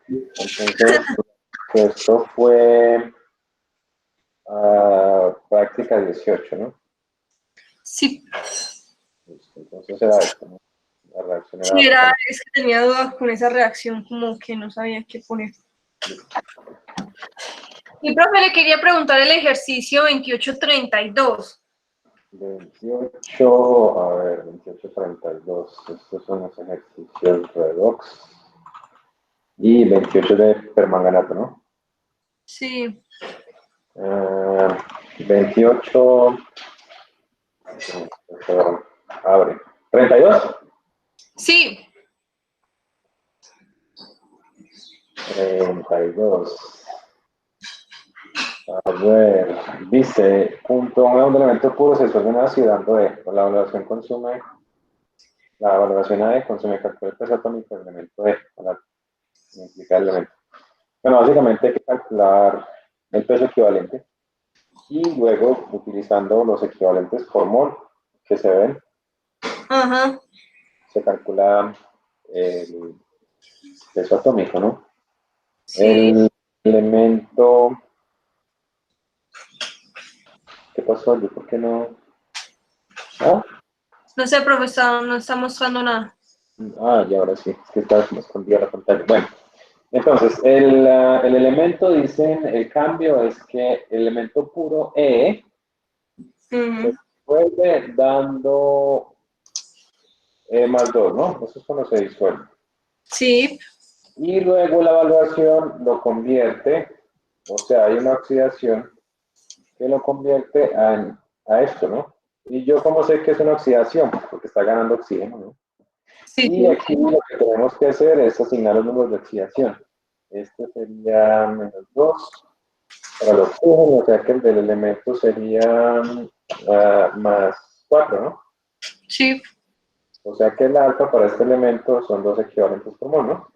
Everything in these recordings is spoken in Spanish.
Entonces, esto fue práctica 18, ¿no? Sí, Listo, entonces era esto, ¿no? La reacción era sí, bastante. es que tenía dudas con esa reacción, como que no sabía qué poner. Mi profe le quería preguntar el ejercicio 2832. 28, a ver, 28-32. Estos son los ejercicios redox. Y 28 de permanganato, ¿no? Sí. 28. Abre. 32. Sí. 32. A ver, dice, junto a un elemento puro se disuelve en ácido dando E. La evaluación consume, la valoración AE consume calcular el peso atómico del elemento E, para identificar el elemento. Bueno, básicamente hay que calcular el peso equivalente y luego, utilizando los equivalentes por mol que se ven, Ajá. se calcula el peso atómico, ¿no? Sí. El elemento... ¿Qué pasó? ¿Yo por qué no? ¿Ah? No sé, profesor, no está mostrando nada. Y ahora sí, es que estaba como escondida la pantalla. Bueno, entonces, el elemento, dicen, el cambio es que el elemento puro E se vuelve dando E más 2, ¿no? Eso es cuando se disuelve. Sí. Y luego la evaluación lo convierte, o sea, hay una oxidación que lo convierte a esto, ¿no? Y yo cómo sé que es una oxidación, porque está ganando oxígeno, ¿no? Sí, Y sí. aquí lo que tenemos que hacer es asignar los números de oxidación. Este sería -2 para el oxígeno, o sea que el del elemento sería más 4, ¿no? Sí. O sea que el alfa para este elemento son 2 equivalentes por mol, ¿no?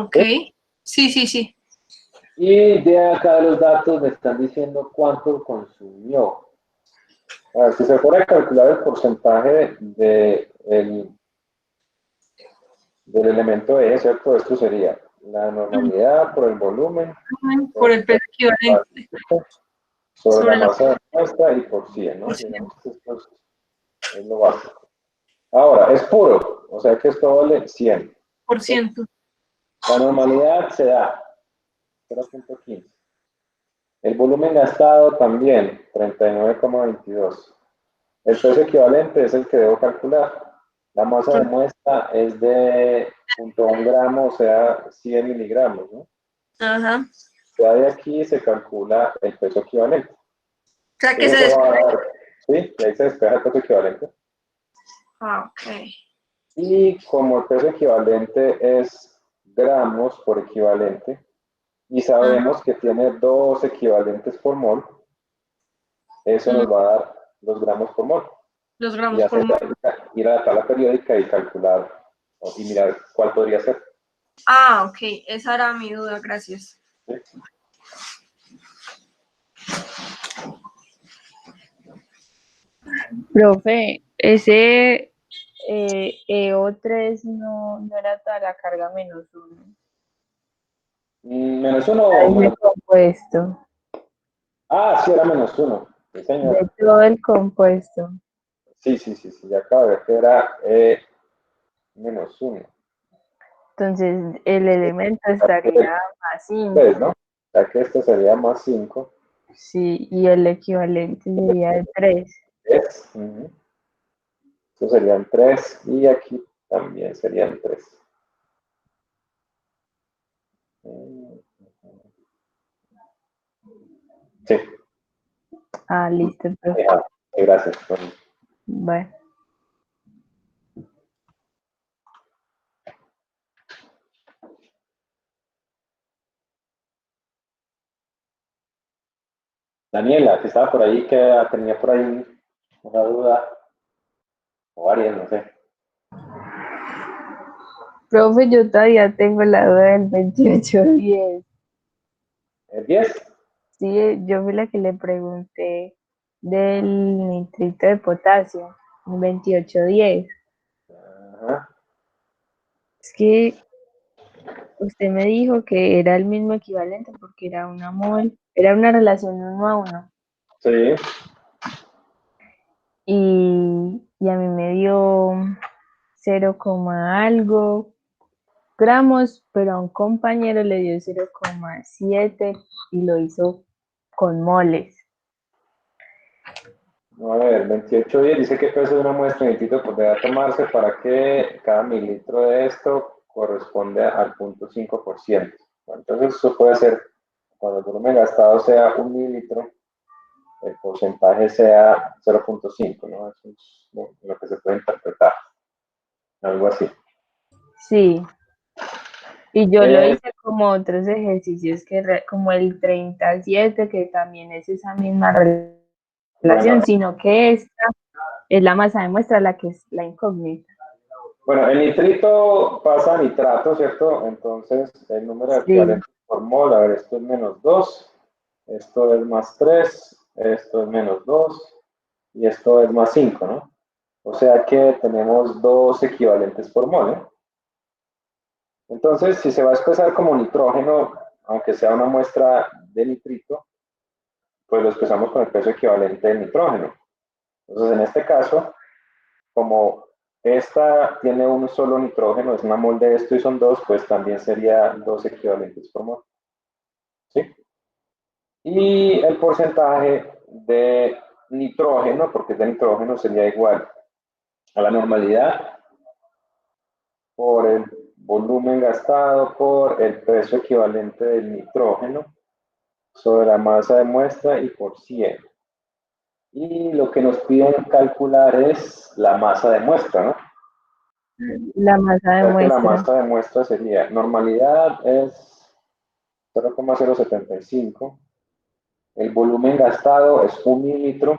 Ok. ¿Sí? Sí, sí, sí. Y de acá los datos me están diciendo cuánto consumió. A ver, si se fuera a calcular el porcentaje del elemento E, ¿cierto? Esto sería la normalidad por el volumen Por por el peso equivalente sobre la sobre la masa de muestra y por 100, ¿no? porción. Digamos que esto es lo básico. Ahora, es puro, o sea que esto vale 100. Por ¿Sí? ciento. La normalidad se da 0.15. El volumen gastado también, 39,22. El peso equivalente es el que debo calcular. La masa de muestra es de 0.1 gramo, o sea, 100 miligramos, ¿no? Ajá. Ya de aquí se calcula el peso equivalente. O sea que se Entonces eso va a después. dar, ¿sí? Y ahí se despeja el peso equivalente. Ah, ok. Y como el peso equivalente es gramos por equivalente, y Ah, sabemos que tiene 2 equivalentes por mol, eso nos va a dar los gramos por mol. los Y gramos ya por se mol. ir a la tabla periódica y calcular y mirar cuál podría ser. Ah, ok. Esa era mi duda, gracias. ¿Sí? Profe, ese EO3 no era toda la carga -1. ¿-1 o Ese menos? compuesto, Sí, era -1. Sí, de señora. todo el compuesto. Sí, sí, sí, sí, ya acabo de ver que era -1. Entonces, el elemento estaría más 3, 5, ¿no? Ya que este sería más 5. sí, y el equivalente sería de 3. 3. Estos serían 3 y aquí también serían 3. Sí, Ah, listo, profe. gracias. Bueno. Daniela, que estaba por ahí, que tenía por ahí una duda, o varias, no sé. Profe, yo todavía tengo la duda del 2810. ¿El 10? Sí, yo fui la que le pregunté del nitrito de potasio, el 2810. Ajá. Es que usted me dijo que era el mismo equivalente porque era una mol, era una relación 1 a 1. Sí, Y a mí me dio 0, algo gramos, pero a un compañero le dio 0,7 y lo hizo con moles. a ver, 28 días dice que peso de una muestra de nitrito podrá tomarse para que cada mililitro de esto corresponde al 0,5%. Bueno, entonces eso puede ser, cuando el volumen gastado sea 1 mililitro, el porcentaje sea 0,5, ¿no? Eso es lo que se puede interpretar, algo así. Sí, y yo lo Eh, hice como otros ejercicios, como el 37, que también es esa misma bueno, relación, sino que esta es la masa de muestra la que es la incógnita. bueno, el nitrito pasa a nitrato, ¿cierto? Entonces el número de Sí, equivalentes por mol, a ver, esto es -2, esto es +3, esto es -2 y esto es +5, ¿no? O sea que tenemos 2 equivalentes por mol, ¿eh? Entonces, si se va a expresar como nitrógeno, aunque sea una muestra de nitrito, pues lo expresamos con el peso equivalente del nitrógeno. Entonces, en este caso, como esta tiene un solo nitrógeno, es una mol de esto y son 2, pues también sería 2 equivalentes por mol. ¿Sí? Y el porcentaje de nitrógeno, porque es de nitrógeno, sería igual a la normalidad por el volumen gastado por el peso equivalente del nitrógeno sobre la masa de muestra y por 100. Y lo que nos piden calcular es la masa de muestra, ¿no? la masa O de sea que la muestra. masa de muestra sería, normalidad es 0,075, el volumen gastado es 1 mililitro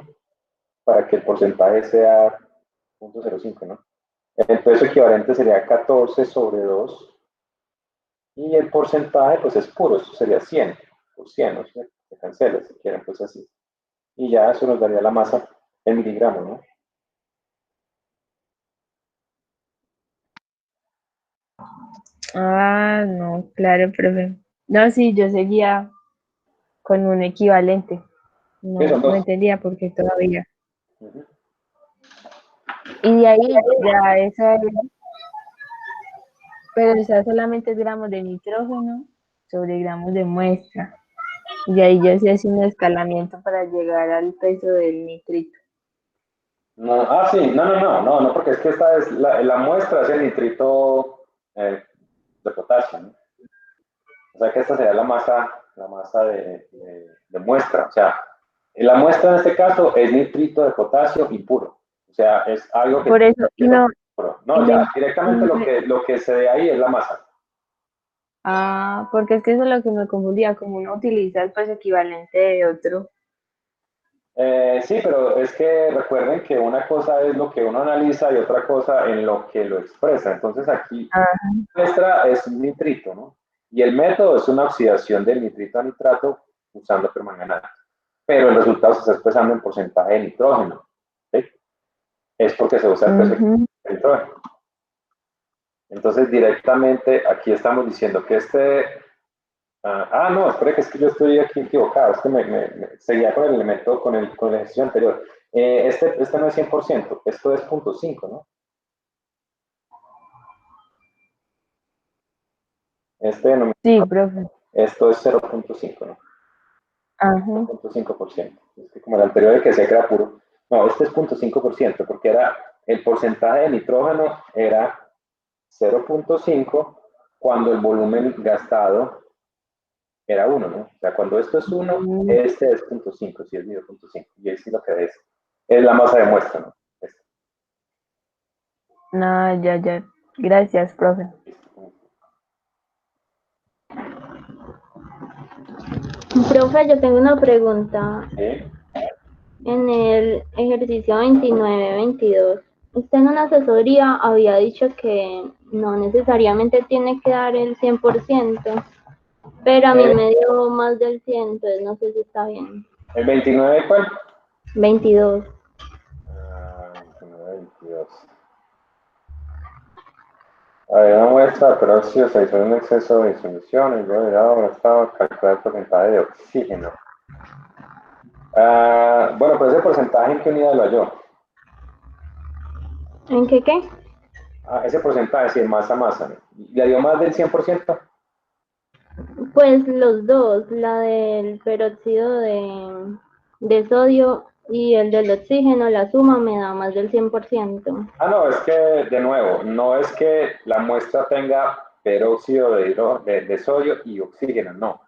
para que el porcentaje sea 0,05, ¿no? El peso equivalente sería 14 sobre 2 y el porcentaje pues es puro, eso sería 100 por 100, ¿no? Se cancela si quieren, pues así. Y ya eso nos daría la masa en miligramos, ¿no? Ah, no, claro, profe. No, sí, yo seguía con un equivalente. ¿Qué son No dos? entendía por qué todavía. Uh -huh. Y de ahí ya esa, pero esa solamente es gramos de nitrógeno sobre gramos de muestra. Y ahí ya se hace un escalamiento para llegar al peso del nitrito. No, sí, no, porque es que esta es la muestra es el nitrito de potasio, ¿no? O sea que esta sería la masa de muestra. O sea, la muestra en este caso es nitrito de potasio impuro. O sea, es algo que Por tiene eso, y que ser no, puro. y No, me, ya, directamente lo que se ve ahí es la masa. porque es que eso es lo que me confundía, como uno utiliza el peso equivalente de otro. Sí, pero es que recuerden que una cosa es lo que uno analiza y otra cosa en lo que lo expresa. Entonces aquí Ah, muestra es un nitrito, ¿no? Y el método es una oxidación del nitrito a nitrato usando permanganato. Pero el resultado se está expresando en porcentaje de nitrógeno. ¿Sí? Es porque se usa el peso ujú. de nitrógeno. Entonces directamente aquí estamos diciendo que no, espera que es que yo estoy aquí equivocado, es que seguía con el elemento, con el ejercicio anterior. Este no es 100%, esto es 0,5, ¿no? Este no, Sí, profe. esto es 0,5, ¿no? Ajá. 0,5%. Es que como el anterior que decía que era puro. No, este es 0,5%, porque era el porcentaje de nitrógeno era 0,5 cuando el volumen gastado era 1, ¿no? O sea, cuando esto es 1, Mm, este es 0,5, si es medio 0,5. Y es lo que es la masa de muestra, ¿no? Esto. no, ya, ya. Gracias, profe. Profe, yo tengo una pregunta. ¿Sí? En el ejercicio 29-22, usted en una asesoría había dicho que no necesariamente tiene que dar el 100%, pero a mí Eh, me dio más del 100, entonces no sé si está bien. ¿El 29 cuál? 22. 29, 22. A ver, una muestra de peróxido se hizo un exceso de disolución y luego de dado estado calcular el porcentaje de oxígeno. Bueno, pues ese porcentaje, ¿en qué unidad lo halló? ¿En qué? Ese porcentaje, sí, masa. ¿Le dio más del 100%? Pues los dos, la del peróxido de sodio y el del oxígeno, la suma me da más del 100%. No, es que, de nuevo, no es que la muestra tenga peróxido de sodio y oxígeno, no.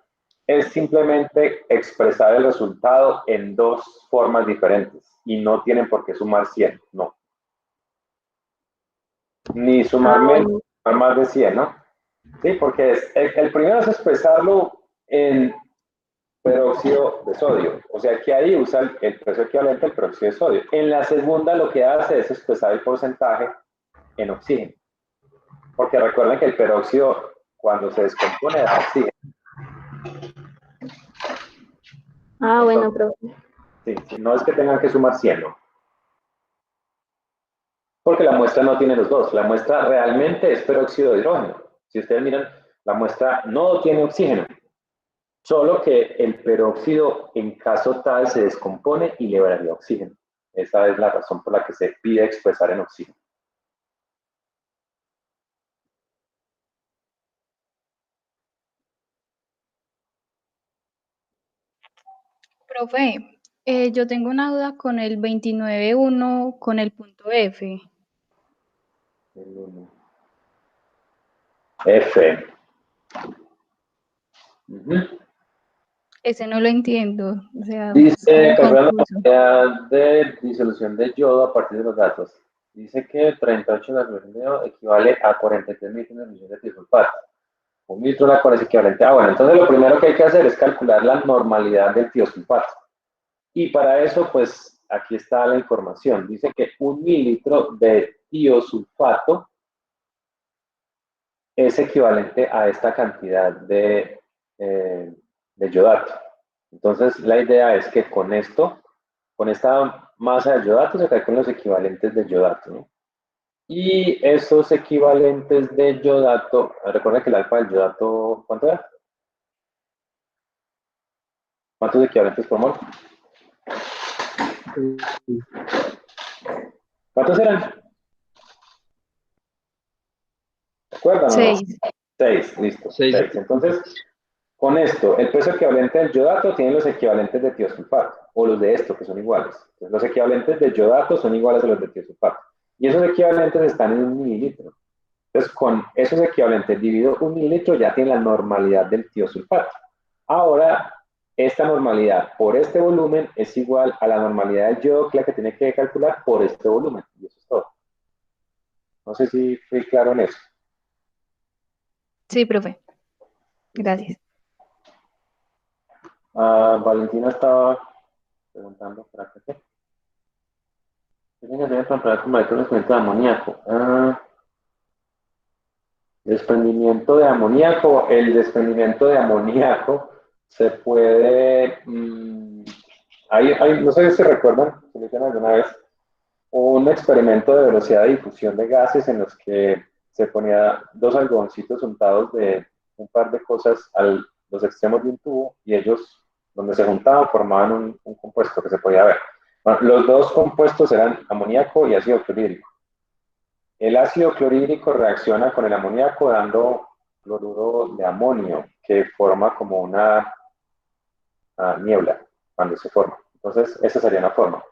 Es simplemente expresar el resultado en dos formas diferentes y no tienen por qué sumar 100, no. Ni sumar menos, Bueno. ni sumar más de 100, ¿no? Sí, porque el primero es expresarlo en peróxido de sodio. O sea que ahí usa el peso equivalente al peróxido de sodio. En la segunda lo que hace es expresar el porcentaje en oxígeno. Porque recuerden que el peróxido cuando se descompone da oxígeno. Bueno, profe. Sí, no es que tengan que sumar 100, ¿no? Porque la muestra no tiene los dos. La muestra realmente es peróxido de hidrógeno. Si ustedes miran, la muestra no tiene oxígeno. Solo que el peróxido en caso tal se descompone y liberaría oxígeno. Esa es la razón por la que se pide expresar en oxígeno. Profe, yo tengo una duda con el 29.1, con el punto F. F. Ese no lo entiendo, o sea, es Dice, muy calcular la confuso. cantidad de disolución de yodo a partir de los datos. Dice que 38 de la solución de yodo equivale a 43 millones de tisulfato. Un litro de la cual es equivalente. Bueno, entonces lo primero que hay que hacer es calcular la normalidad del tiosulfato. Y para eso, pues, aquí está la información. Dice que 1 mililitro de tiosulfato es equivalente a esta cantidad de yodato. Entonces, la idea es que con esto, con esta masa de yodato, se calculan los equivalentes de yodato, ¿no? Y esos equivalentes de yodato, recuerden que el alfa del yodato, ¿cuánto era? ¿Cuántos equivalentes por mol? ¿Cuántos eran? ¿Recuerdan o no? 6. 6, listo. 6. 6. Entonces, con esto, el peso equivalente del yodato tiene los equivalentes de tiosulfato, o los de esto, que son iguales. Entonces, los equivalentes de yodato son iguales a los de tiosulfato. Y esos equivalentes están en 1 mililitro. Entonces, con esos equivalentes dividido 1 mililitro ya tiene la normalidad del tiosulfato. Ahora, esta normalidad por este volumen es igual a la normalidad del yodo, que la que tiene que calcular por este volumen. Y eso es todo. No sé si fui claro en eso. Sí, profe. Gracias. Valentina estaba preguntando para qué. Tiene que comparar con desprendimiento de amoníaco. Desprendimiento de amoníaco. El desprendimiento de amoníaco se puede. No sé si recuerdan, si lo hicieron alguna vez, un experimento de velocidad de difusión de gases en los que se ponía dos algodoncitos untados de un par de cosas a los extremos de un tubo y ellos, donde se juntaban, formaban un compuesto que se podía ver. Bueno, los dos compuestos eran amoníaco y ácido clorhídrico. El ácido clorhídrico reacciona con el amoníaco dando cloruro de amonio, que forma como una niebla cuando se forma. Entonces, esa sería una forma.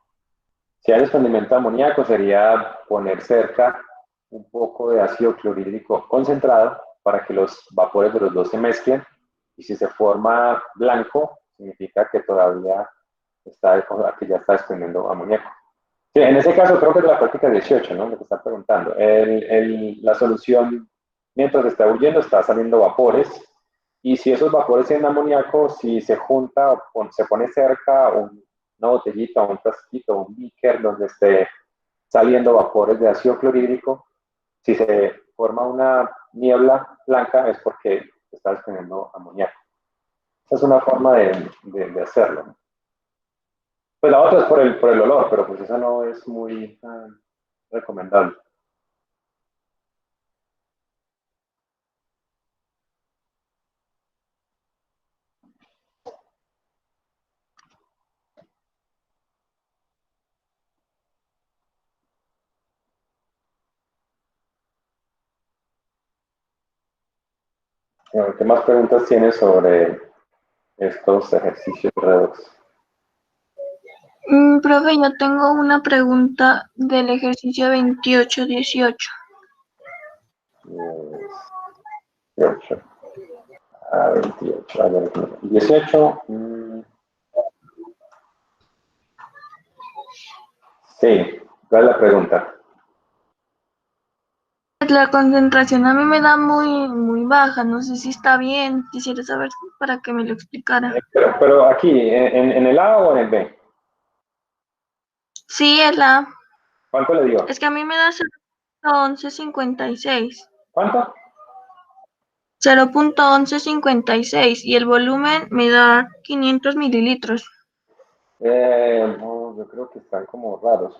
Si hay desprendimiento de amoníaco, sería poner cerca un poco de ácido clorhídrico concentrado para que los vapores de los dos se mezclen. Y si se forma blanco, significa que todavía que ya está desprendiendo amoníaco. Sí, en ese caso creo que es de la práctica 18, ¿no? Lo que está preguntando. La solución, mientras está huyendo, está saliendo vapores. Y si esos vapores tienen amoníaco, si se junta o se pone cerca una botellita, un frasquito, un beaker donde esté saliendo vapores de ácido clorhídrico, si se forma una niebla blanca es porque está desprendiendo amoníaco. Esa es una forma de hacerlo, ¿no? Pues la otra es por el olor, pero pues esa no es muy recomendable. Bueno, ¿qué más preguntas tienes sobre estos ejercicios redox? Profe, yo tengo una pregunta del ejercicio 28-18. 18. A 28. A ver, 18. Sí, ¿cuál es la pregunta? La concentración a mí me da muy baja, no sé si está bien, quisiera saber para que me lo explicara. Pero aquí, ¿en el A o en el B? Sí, es la, ¿Cuánto le dio? es que a mí me da 0.1156. ¿Cuánto? 0.1156 y el volumen me da 500 mililitros. No, yo creo que están como raros.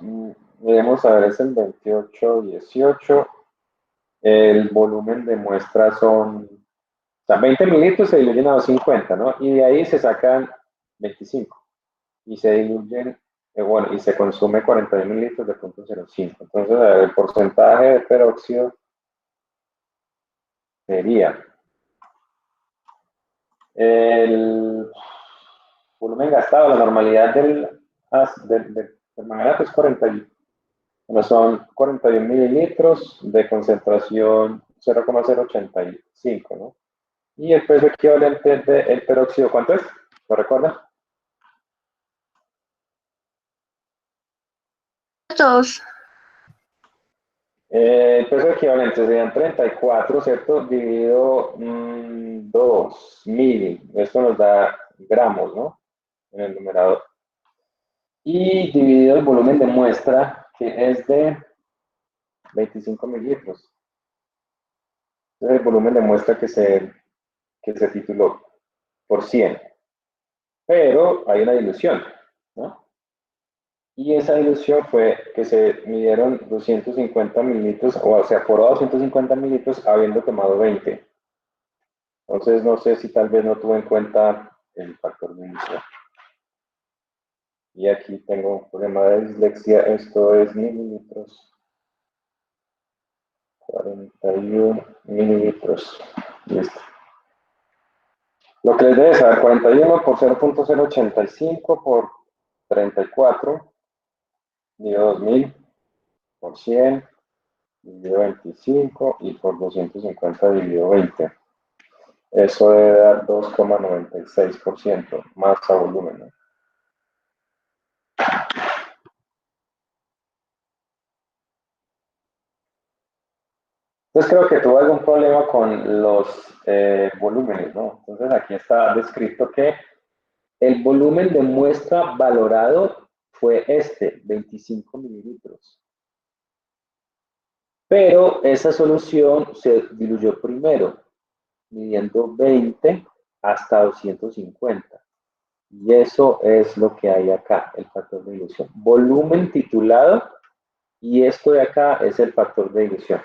Debemos saber, es el 28-18. El volumen de muestra son, o sea, 20 mililitros se diluyen a 250, ¿no? Y de ahí se sacan 25 y se diluyen, bueno, y se consume 41 mililitros de 0.05. Entonces, a ver, el porcentaje de peróxido sería el volumen gastado, la normalidad del manganeso es 41. Bueno, son 41 mililitros de concentración 0,085, ¿no? Y el peso equivalente del peróxido, ¿cuánto es? ¿Lo recuerda? Dos. El peso equivalente serían 34, ¿cierto? Dividido 2.000. Esto nos da gramos, ¿no? En el numerador. Y dividido el volumen de muestra, que es de 25 mililitros. Es el volumen de muestra que se tituló por 100. Pero hay una dilución, ¿no? Y esa dilución fue que se midieron 250 mililitros, o sea, por 250 mililitros habiendo tomado 20. Entonces, no sé si tal vez no tuve en cuenta el factor de dilución. Y aquí tengo un problema de dislexia. Esto es mililitros. 41 mililitros. Listo. Lo que les debe saber, 41 por 0.085 por 34, dividido 2000 por 100, dividido 25 y por 250 dividido 20. Eso debe dar 2,96% masa volumen, ¿no? Entonces creo que tuvo algún problema con los volúmenes, ¿no? Entonces aquí está descrito que el volumen de muestra valorado fue 25 mililitros. Pero esa solución se diluyó primero, midiendo 20 hasta 250. Y eso es lo que hay acá, el factor de dilución. Volumen titulado, y esto de acá es el factor de dilución.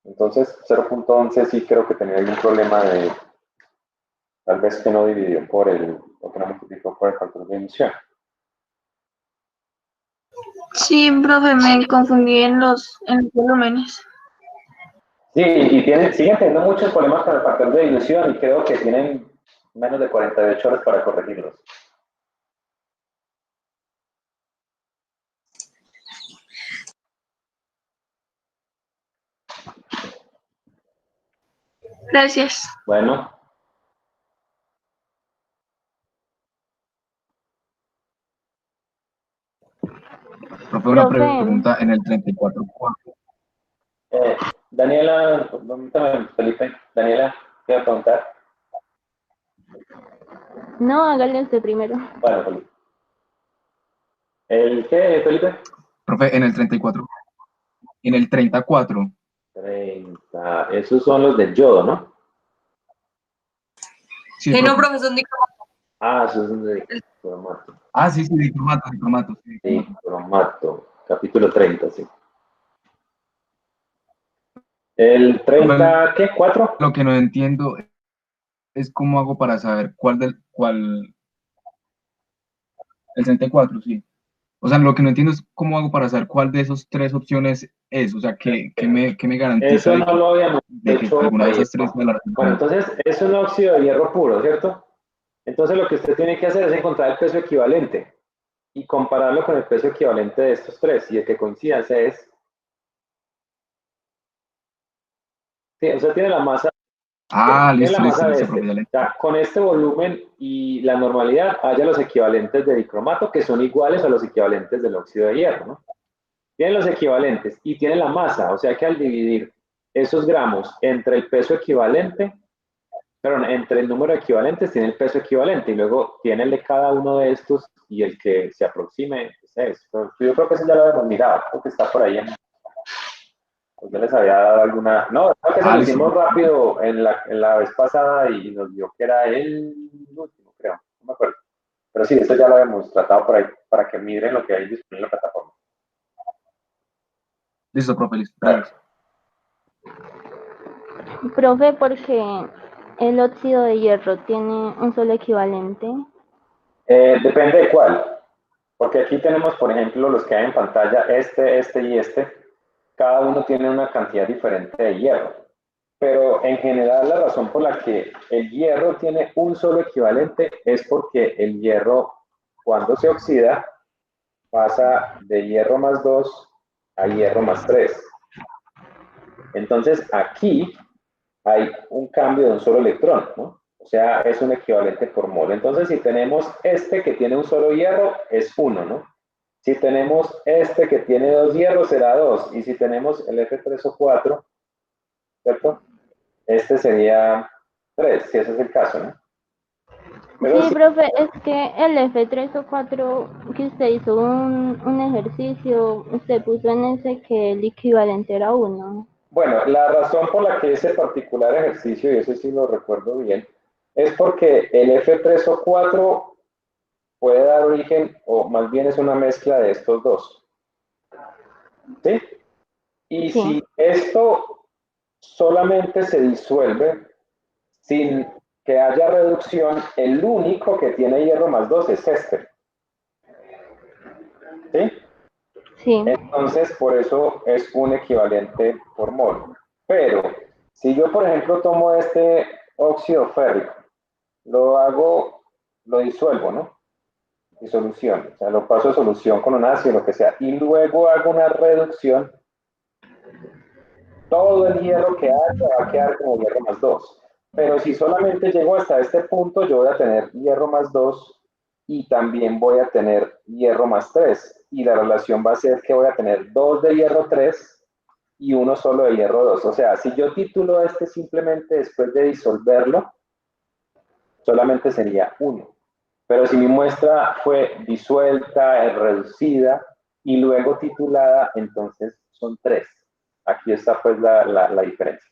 Entonces, 0.11 sí creo que tenía algún problema de, tal vez que no dividió o que no multiplicó por el factor de dilución. Sí, profe, me confundí en los volúmenes. Sí, y siguen teniendo muchos problemas con el factor de dilución y creo que tienen menos de 48 horas para corregirlos. Gracias. Bueno, Profe, una Profe, pregunta en el 34. Daniela, permítame, Felipe. Daniela, quiero preguntar. no, hágale usted primero. Bueno, Felipe. ¿El qué, Felipe? Profe, en el 34. En el 34. 30. Esos son los del yodo, ¿no? Sí, No, profe. profesor, Ah, esos son de cromato. Ah, sí, sí, dicromato, sí, Sí, dicromato. cromato. Capítulo 30, sí. ¿El Profe, 30 qué? ¿4? lo que no entiendo es cómo hago para saber el 34, sí. O sea, lo que no entiendo es cómo hago para saber cuál de esos tres opciones es. O sea, ¿qué me garantiza Eso de no que lo habíamos de que alguna de esas tres me la relaciono Bueno, con... entonces es un óxido de hierro puro, ¿cierto? Entonces lo que usted tiene que hacer es encontrar el peso equivalente y compararlo con el peso equivalente de estos tres, y el que coincida es... Sí, o sea, tiene la masa, Ah, tiene la listo, listo, masa de listo, este. profe, ya O sea, con este volumen y la normalidad haya los equivalentes de dicromato que son iguales a los equivalentes del óxido de hierro, ¿no? Tienen los equivalentes y tienen la masa, o sea que al dividir esos gramos entre el peso equivalente, perdón, entre el número de equivalentes tiene el peso equivalente y luego tiene el de cada uno de estos y el que se aproxime es. Pero yo creo que eso ya lo hemos mirado, creo que está por ahí. Pues yo les había dado alguna... No, creo que se Ah, lo listo, hicimos profe. rápido en la vez pasada y nos dio que era el último, creo, no me acuerdo. Pero sí, esto ya lo hemos tratado por ahí para que miren lo que hay disponible en la plataforma. Listo, profe, listo. Gracias. Profe, porque el óxido de hierro tiene un solo equivalente. Depende de cuál, porque aquí tenemos, por ejemplo, los que hay en pantalla, este y este, cada uno tiene una cantidad diferente de hierro. Pero en general la razón por la que el hierro tiene un solo equivalente es porque el hierro, cuando se oxida, pasa de hierro más 2 a hierro más 3. Entonces aquí hay un cambio de un solo electrón, ¿no? O sea, es un equivalente por mol. Entonces, si tenemos este que tiene un solo hierro, es 1, ¿no? Si tenemos este que tiene 2 hierros, será 2. Y si tenemos el F3 o 4, ¿cierto? Este sería 3, si ese es el caso, ¿no? Pero Sí, sí, profe, es que el F3 o 4 que usted hizo un ejercicio, usted puso en ese que el equivalente era 1. bueno, la razón por la que ese particular ejercicio, y eso sí lo recuerdo bien, es porque el F3 o 4 puede dar origen, o más bien es una mezcla de estos dos. ¿Sí? Y Sí, si esto solamente se disuelve sin que haya reducción, el único que tiene hierro más 2 es este. ¿Sí? sí. Entonces, por eso es un equivalente por mol. Pero, si yo, por ejemplo, tomo este óxido férrico, lo hago, lo disuelvo, ¿no? Disolución. O sea, lo paso a solución con un ácido, lo que sea, y luego hago una reducción, todo el hierro que haya va a quedar como hierro más 2. Pero si solamente llego hasta este punto, yo voy a tener hierro más 2 y también voy a tener hierro más 3. Y la relación va a ser que voy a tener 2 de hierro 3 y uno solo de hierro 2. O sea, si yo titulo este simplemente después de disolverlo, solamente sería 1. Pero si mi muestra fue disuelta, reducida y luego titulada, entonces son 3. Aquí está pues la diferencia.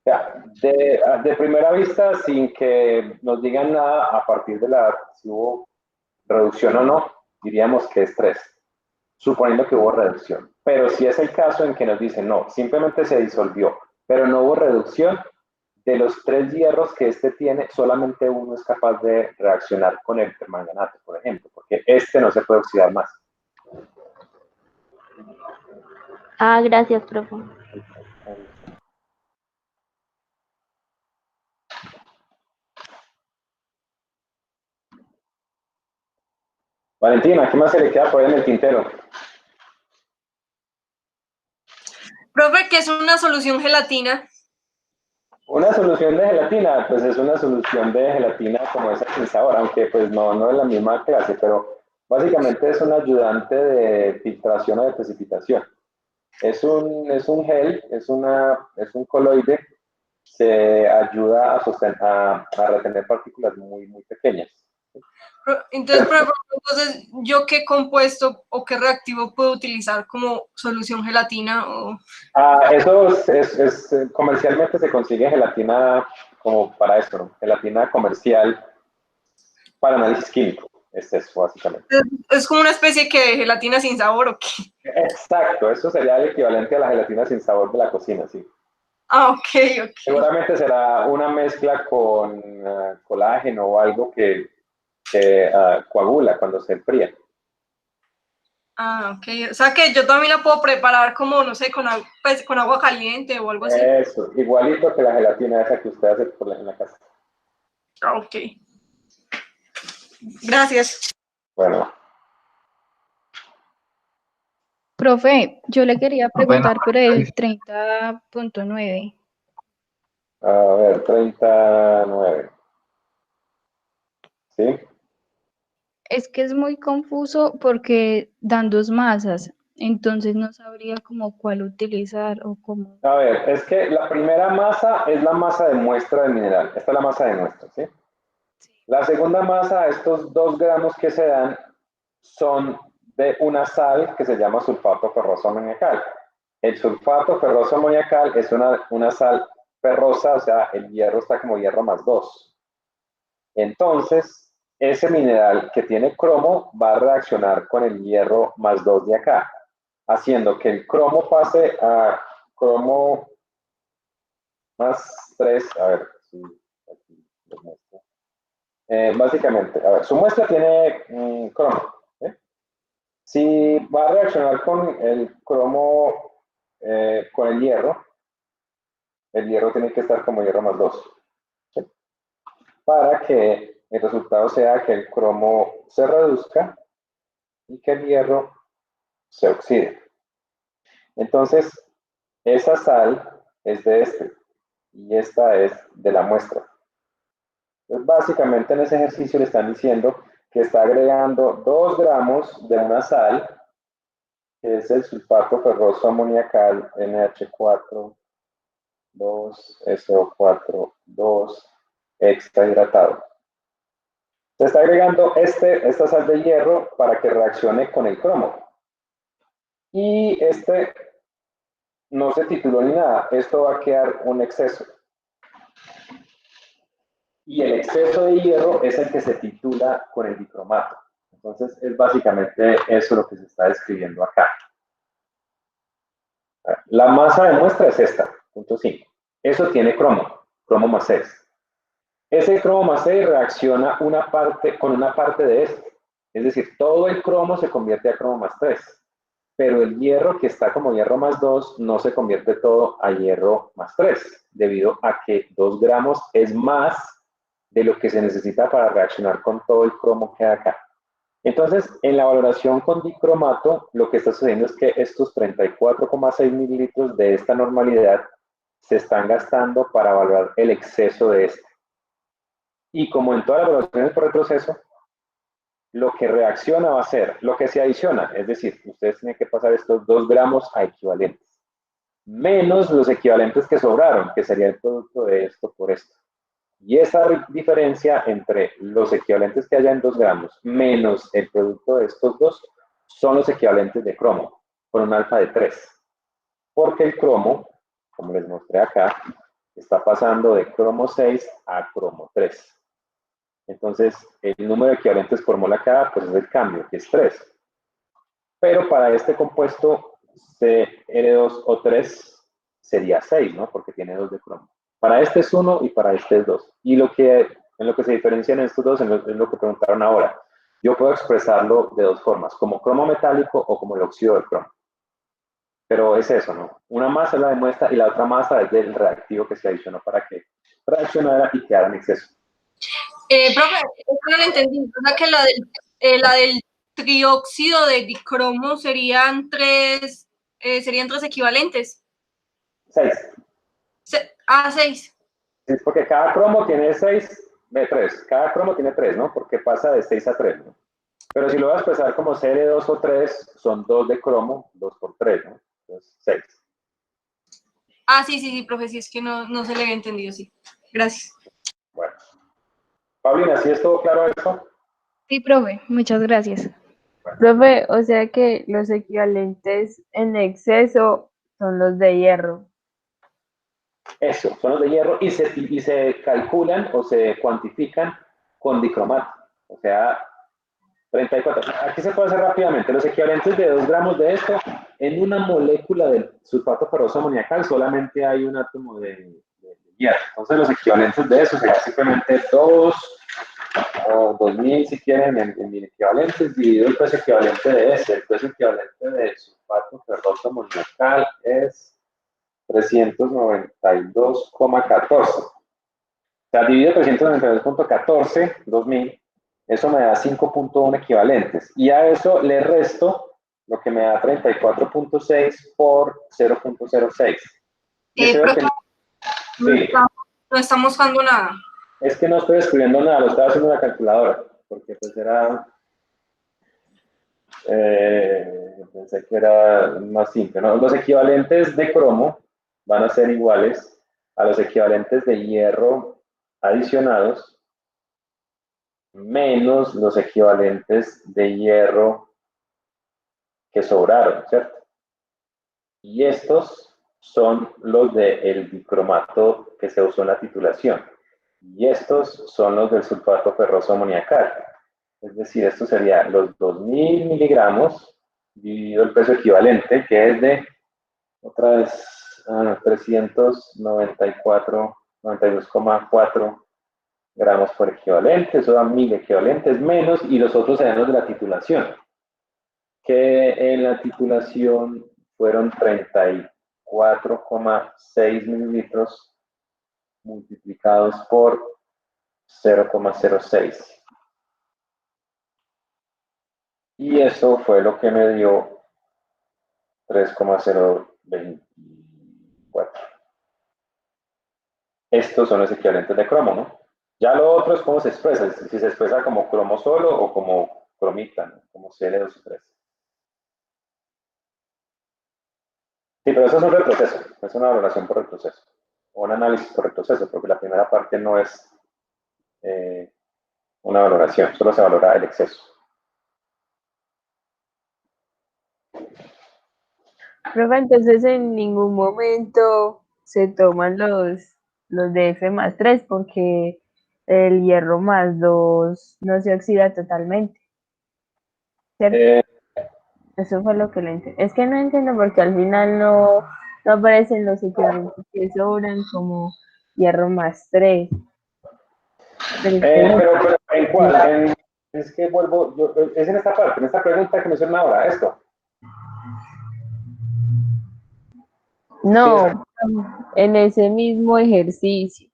O sea, de primera vista, sin que nos digan nada, a partir de si hubo reducción o no, diríamos que es 3, suponiendo que hubo reducción. Pero si es el caso en que nos dicen, no, simplemente se disolvió, pero no hubo reducción, de los 3 hierros que este tiene, solamente uno es capaz de reaccionar con el permanganato, por ejemplo, porque este no se puede oxidar más. Ah, gracias, profe. Valentina, ¿qué más se le queda por ahí en el tintero? Profe, ¿qué es una solución gelatina? Una solución de gelatina, pues es una solución de gelatina como esa sin sabor, aunque pues no es la misma clase, pero básicamente es un ayudante de filtración o de precipitación. Es un gel, es un coloide, se ayuda a retener partículas muy pequeñas. Entonces, profe, ¿yo qué compuesto o qué reactivo puedo utilizar como solución gelatina? Eso comercialmente se consigue gelatina como para esto, ¿no? Gelatina comercial para análisis químico. Es eso, básicamente. ¿Es como una especie que de gelatina sin sabor o qué? Exacto, eso sería el equivalente a la gelatina sin sabor de la cocina, sí. Ah, ok. Seguramente será una mezcla con colágeno o algo que coagula cuando se enfría. Ah, ok. O sea que yo también la puedo preparar como, no sé, pues, con agua caliente o algo así. Eso, igualito que la gelatina esa que usted hace en la casa. Ah, ok. Gracias. Bueno, Profe, yo le quería Profe, preguntar por el 30.9. a ver, 39. ¿Sí? Es que es muy confuso porque dan dos masas, entonces no sabría como cuál utilizar o cómo. A ver, es que la primera masa es la masa de muestra del mineral. Esta es la masa de muestra, ¿sí? La segunda masa, estos 2 gramos que se dan, son de una sal que se llama sulfato ferroso amoniacal. El sulfato ferroso amoniacal es una sal ferrosa, o sea, el hierro está como hierro más 2. Entonces, ese mineral que tiene cromo va a reaccionar con el hierro más 2 de acá, haciendo que el cromo pase a cromo más 3. A ver, sí, aquí lo muestro. Básicamente, a ver, su muestra tiene cromo. ¿Sí? Si va a reaccionar con el cromo, con el hierro tiene que estar como hierro más 2. ¿Sí? Para que el resultado sea que el cromo se reduzca y que el hierro se oxide. Entonces, esa sal es de este y esta es de la muestra. Entonces, básicamente en ese ejercicio le están diciendo que está agregando 2 gramos de una sal, que es el sulfato ferroso amoniacal NH4, 2, SO4, 2, extra hidratado. Se está agregando esta sal de hierro para que reaccione con el cromo. Y no se tituló ni nada, esto va a quedar un exceso. Y el exceso de hierro es el que se titula con el dicromato. Entonces, es básicamente eso lo que se está describiendo acá. La masa de muestra es esta, punto 5. Eso tiene cromo más 6. Ese cromo más 6 reacciona con una parte de este. Es decir, todo el cromo se convierte a cromo más 3. Pero el hierro que está como hierro más 2 no se convierte todo a hierro más 3, debido a que 2 gramos es más de lo que se necesita para reaccionar con todo el cromo que hay acá. Entonces, en la valoración con dicromato, lo que está sucediendo es que estos 34,6 mililitros de esta normalidad se están gastando para evaluar el exceso de este. Y como en todas las evaluaciones por retroceso, lo que reacciona va a ser lo que se adiciona, es decir, ustedes tienen que pasar estos 2 gramos a equivalentes, menos los equivalentes que sobraron, que sería el producto de esto por esto. Y esa diferencia entre los equivalentes que haya en 2 gramos menos el producto de estos dos son los equivalentes de cromo, con un alfa de 3. Porque el cromo, como les mostré acá, está pasando de cromo 6 a cromo 3. Entonces, el número de equivalentes por mol acá, pues es el cambio, que es 3. Pero para este compuesto, CR2O3 sería 6, ¿no? Porque tiene 2 de cromo. Para este es 1 y para este es 2. Y en lo que se diferencian estos dos es lo que preguntaron ahora. Yo puedo expresarlo de 2 formas, como cromo metálico o como el óxido del cromo. Pero es eso, ¿no? Una masa es la de muestra y la otra masa es del reactivo que se adicionó para que reaccionara y quedara en exceso. Profe, esto no lo entendí. O sea que la del trióxido de dicromo serían 3 equivalentes. 6. 6. Sí, porque cada cromo tiene 6 de 3. Cada cromo tiene 3, ¿no? Porque pasa de 6 a 3, ¿no? Pero si lo vas a expresar como CR2 o 3, son 2 de cromo, 2 por 3, ¿no? Entonces, 6. Ah, sí, profe, sí, es que no se le había entendido, sí. Gracias. Bueno. Paulina, ¿sí es todo claro eso? Sí, profe, muchas gracias. Bueno. Profe, o sea que los equivalentes en exceso son los de hierro. Eso, son los de hierro y se calculan o se cuantifican con dicromato. O sea, 34. Aquí se puede hacer rápidamente. Los equivalentes de 2 gramos de esto, en una molécula del sulfato ferroso amoniacal solamente hay un átomo de hierro. Entonces los equivalentes de eso serían simplemente 2 o 2000 si quieren, en equivalentes, dividido el peso equivalente de ese. El peso equivalente de sulfato ferroso amoníacal es 392,14. O sea, dividido 392,14, 2000, eso me da 5,1 equivalentes. Y a eso le resto lo que me da 34,6 por 0,06. Profe, Sí. no está mostrando nada. Es que no estoy escribiendo nada, lo estaba haciendo en la calculadora, porque pues era... pensé que era más simple, ¿no? Los equivalentes de cromo van a ser iguales a los equivalentes de hierro adicionados menos los equivalentes de hierro que sobraron, ¿cierto? Y estos son los del dicromato que se usó en la titulación. Y estos son los del sulfato ferroso amoníacal. Es decir, esto sería los 2000 miligramos dividido el peso equivalente, que es de, otra vez, 92,4 gramos por equivalente. Eso da 1000 equivalentes menos, y los otros serían los de la titulación, que en la titulación fueron 34,6 mililitros multiplicados por 0,06. Y eso fue lo que me dio 3,024. Estos son los equivalentes de cromo, ¿no? Ya lo otro es cómo se expresa, si se expresa como cromo solo o como cromita, ¿no? Como Cl2O3. Sí, pero eso es un retroceso, es una valoración por retroceso, o un análisis por retroceso, porque la primera parte no es una valoración, solo se valora el exceso. Profe, entonces en ningún momento se toman los de F+3 porque el hierro +2 no se oxida totalmente, ¿cierto? Eso fue lo que le entendí. Es que no entiendo porque al final no aparecen los equivalentes que sobran como hierro +3. Pero ¿en cuál? Es que vuelvo, es en esta parte, en esta pregunta que me hicieron ahora, esto. No, en ese mismo ejercicio.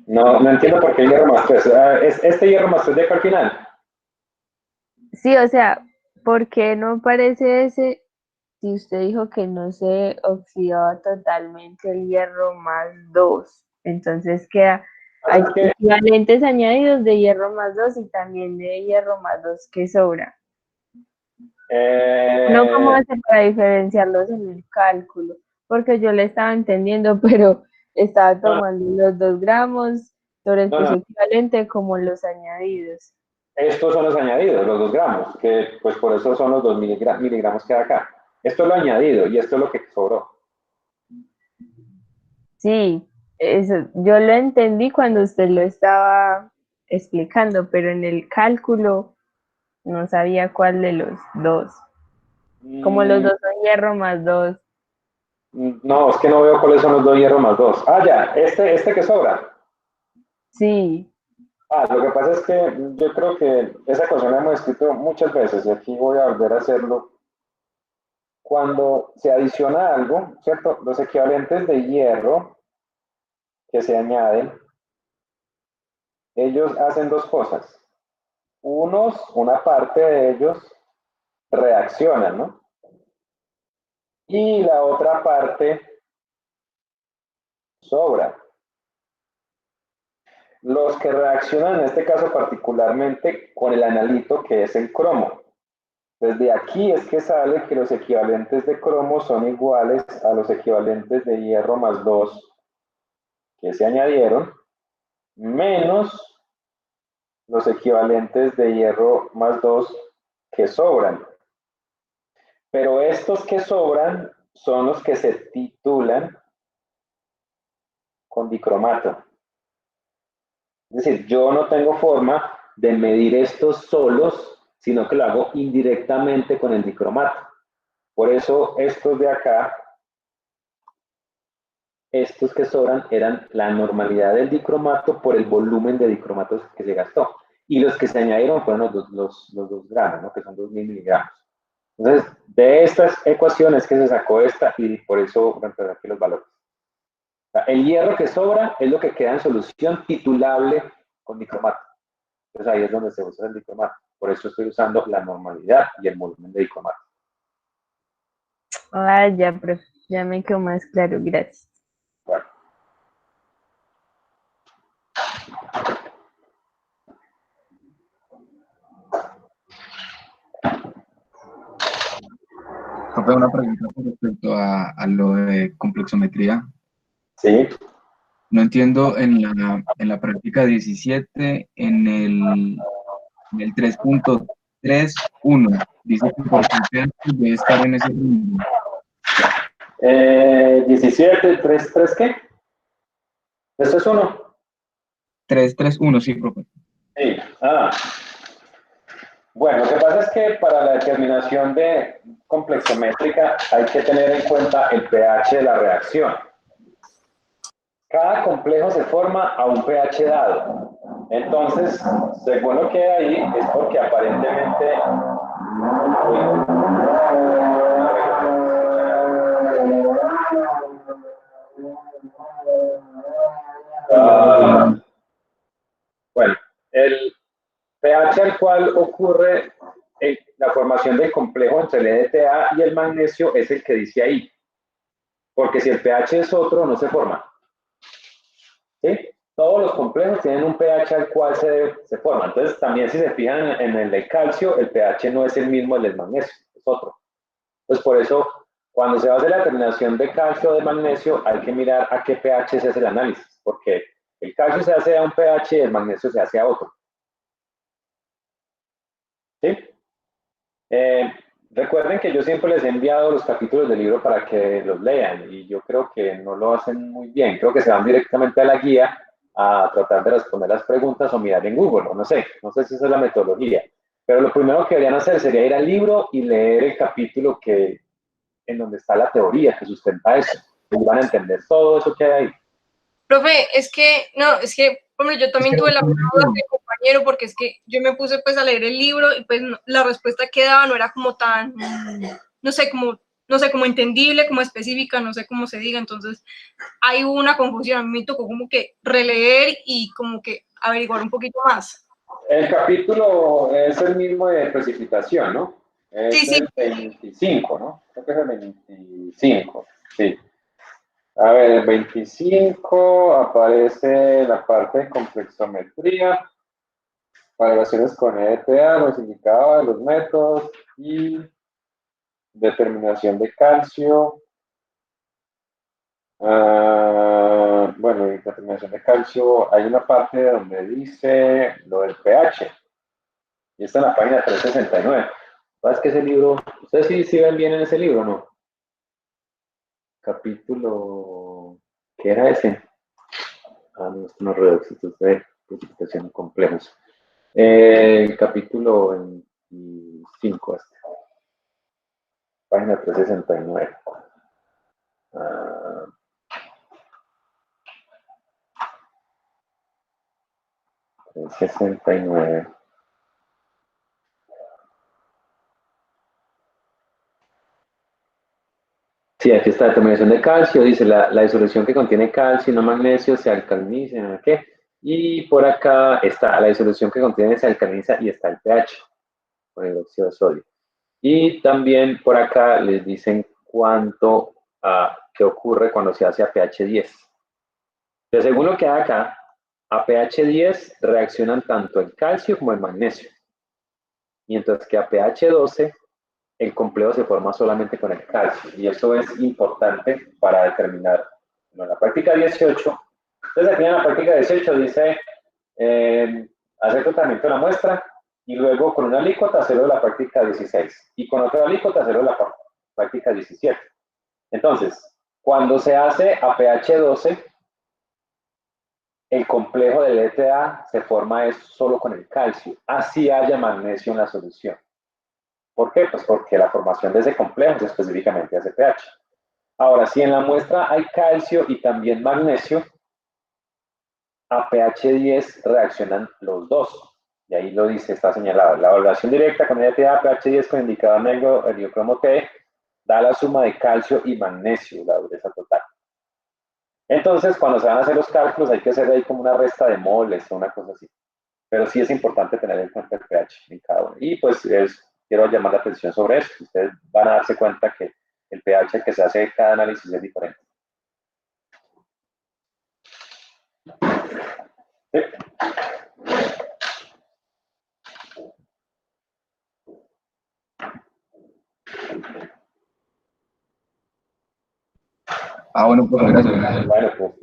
No entiendo por qué hierro +3. ¿Es este hierro +3 de acá al final? Sí, o sea, ¿por qué no aparece ese si usted dijo que no se oxidaba totalmente el hierro +2? Entonces hay equivalentes añadidos de hierro +2 y también de hierro +2 que sobra. No, ¿cómo hace para diferenciarlos en el cálculo? Porque yo le estaba entendiendo, pero estaba tomando los 2 gramos sobre el peso equivalente como los añadidos. Estos son los añadidos, los 2 gramos, que pues por eso son los 2 miligramos que hay acá. Esto es lo añadido y esto es lo que sobró. Sí, eso, yo lo entendí cuando usted lo estaba explicando, pero en el cálculo no sabía cuál de los dos. Como los dos son hierro +2. No, es que no veo cuáles son los 2 hierro +2. Ah, ya, este que sobra. Sí. Lo que pasa es que yo creo que esa ecuación la hemos escrito muchas veces y aquí voy a volver a hacerlo. Cuando se adiciona algo, ¿cierto? Los equivalentes de hierro que se añaden, ellos hacen 2 cosas. Una parte de ellos reaccionan, ¿no? Y la otra parte sobra. Los que reaccionan en este caso particularmente con el analito que es el cromo. Desde aquí es que sale que los equivalentes de cromo son iguales a los equivalentes de hierro +2 que se añadieron, menos los equivalentes de hierro +2 que sobran. Pero estos que sobran son los que se titulan con dicromato. Es decir, yo no tengo forma de medir estos solos, sino que lo hago indirectamente con el dicromato. Por eso estos de acá, estos que sobran eran la normalidad del dicromato por el volumen de dicromatos que se gastó. Y los que se añadieron fueron los 2 gramos, ¿no? Que son 2000 miligramos. Entonces, de estas ecuaciones que se sacó esta, y por eso reemplazar aquí los valores. O sea, el hierro que sobra es lo que queda en solución titulable con dicromato. Entonces ahí es donde se usa el dicromato. Por eso estoy usando la normalidad y el volumen de dicromato. Ah, ya, profe, ya me quedó más claro, gracias. Bueno. Profe, una pregunta con respecto a lo de complexometría. Sí. No entiendo en la práctica 17, en el 3.31, dice que por pH debe estar en ese rango. 17, 3, 3, ¿qué? ¿Esto es 1? 331, sí, profe. Sí. Bueno, lo que pasa es que para la determinación de complexométrica hay que tener en cuenta el pH de la reacción. Cada complejo se forma a un pH dado. Entonces, según lo que hay ahí, es porque aparentemente... bueno, el pH al cual ocurre la formación del complejo entre el EDTA y el magnesio es el que dice ahí. Porque si el pH es otro, no se forma. ¿Sí? Todos los complejos tienen un pH al cual se forma. Entonces, también si se fijan en el de calcio, el pH no es el mismo del magnesio, es otro. Entonces, por eso, cuando se va a hacer la determinación de calcio o de magnesio, hay que mirar a qué pH se hace el análisis, porque el calcio se hace a un pH y el magnesio se hace a otro. ¿Sí? Recuerden que yo siempre les he enviado los capítulos del libro para que los lean y yo creo que no lo hacen muy bien. Creo que se van directamente a la guía a tratar de responder las preguntas o mirar en Google, o no sé si esa es la metodología. Pero lo primero que deberían hacer sería ir al libro y leer el capítulo en donde está la teoría que sustenta eso. Y van a entender todo eso que hay ahí. Profe, hombre, yo también tuve la misma duda que el compañero, porque es que yo me puse pues a leer el libro y pues la respuesta que daba no era como tan, no sé, como entendible, como específica, no sé cómo se diga, entonces hay una confusión, a mí me tocó como que releer y como que averiguar un poquito más. El capítulo es el mismo de precipitación, ¿no? Es Sí, sí. el 25, ¿no? Creo que es el 25, sí. A ver, el 25 aparece la parte de complexometría, valoraciones con EDTA, los indicadores, los métodos y determinación de calcio. Bueno, en determinación de calcio hay una parte donde dice lo del pH. Y está en la página 369. ¿Sabes que ese libro? ¿Ustedes sí ven bien en ese libro o no? Capítulo... ¿Qué era ese? No, esto no es redox, esto es de precipitación complejos. Capítulo 25, página 369. 369. Sí, aquí está la determinación de calcio, dice la disolución que contiene calcio y no magnesio se alcaliniza, ¿no? ¿Qué? Y por acá está la disolución que contiene se alcaliniza y está el pH, con el óxido de sodio. Y también por acá les dicen qué ocurre cuando se hace a pH 10. Entonces, según lo que hay acá, a pH 10 reaccionan tanto el calcio como el magnesio. Mientras que a pH 12 el complejo se forma solamente con el calcio. Y eso es importante para determinar. En la práctica 18, entonces aquí en la práctica 18 dice hacer tratamiento de la muestra y luego con una alícuota hacerlo la práctica 16 y con otra alícuota hacerlo la práctica 17. Entonces, cuando se hace a pH 12, el complejo del ETA se forma solo con el calcio, así haya magnesio en la solución. ¿Por qué? Pues porque la formación de ese complejo es específicamente hace pH. Ahora, si en la muestra hay calcio y también magnesio, a pH 10 reaccionan los dos. Y ahí lo dice, está señalado. La evaluación directa con NTA pH 10 con indicador negro, el diocromo T, da la suma de calcio y magnesio, la dureza total. Entonces, cuando se van a hacer los cálculos, hay que hacer ahí como una resta de moles o una cosa así. Pero sí es importante tener en cuenta el pH en cada uno. Y pues quiero llamar la atención sobre eso. Ustedes van a darse cuenta que el pH que se hace de cada análisis es diferente. ¿Sí? Bueno, pues gracias. Bueno, pues.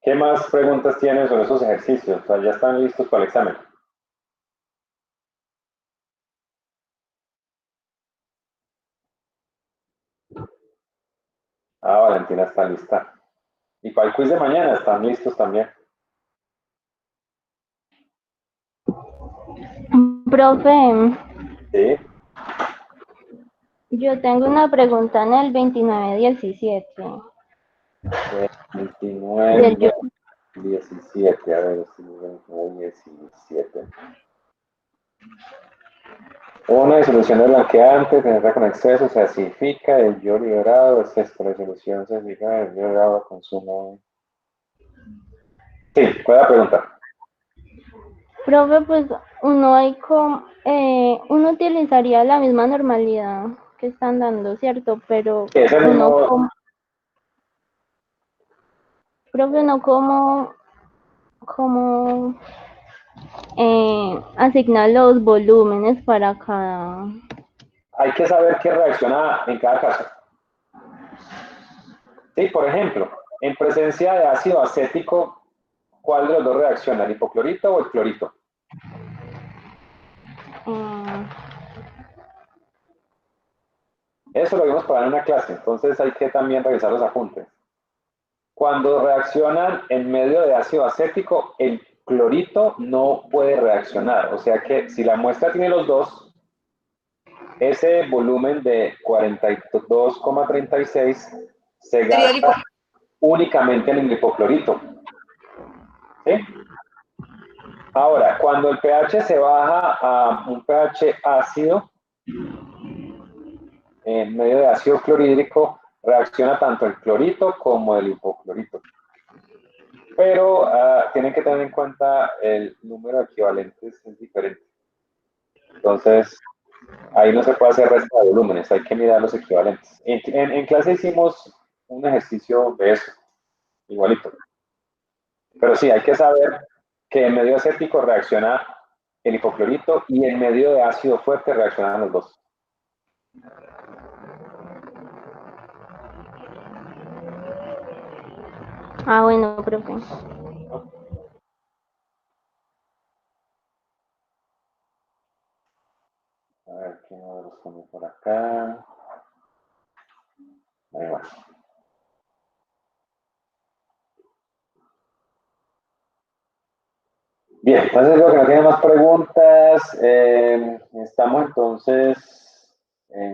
¿Qué más preguntas tienen sobre esos ejercicios? O sea, ya están listos para el examen. Valentina está lista. Y para el quiz de mañana están listos también. Profe, Sí. yo tengo una pregunta en el 2917. 29, 17. A ver, 29, 17. Una disolución de blanqueante penetra con exceso, se acidifica, el yodo liberado, es esto, la disolución se acidifica, el yodo liberado consumo. Sí, ¿cuál es la pregunta? Profe, pues uno utilizaría la misma normalidad que están dando, ¿cierto? Pero Es el uno mismo. como, profe, uno como asigna los volúmenes para cada. Hay que saber qué reacciona en cada caso. Sí, por ejemplo, en presencia de ácido acético, ¿cuál de los dos reacciona, el hipoclorito o el clorito? Eso lo vimos para en una clase, entonces hay que también revisar los apuntes. Cuando reaccionan en medio de ácido acético, el clorito no puede reaccionar. O sea que si la muestra tiene los dos, ese volumen de 42,36 se gasta únicamente en el hipoclorito. ¿Sí? Ahora, cuando el pH se baja a un pH ácido, en medio de ácido clorhídrico, reacciona tanto el clorito como el hipoclorito. Pero tienen que tener en cuenta el número de equivalentes es diferente. Entonces, ahí no se puede hacer resta de volúmenes, hay que mirar los equivalentes. En clase hicimos un ejercicio de eso, igualito. Pero sí, hay que saber que en medio acético reacciona el hipoclorito y en medio de ácido fuerte reaccionan los dos. Bueno, profe. A ver, ¿qué más los pone por acá? Ahí va. Bien, entonces creo que no tiene más preguntas. Estamos entonces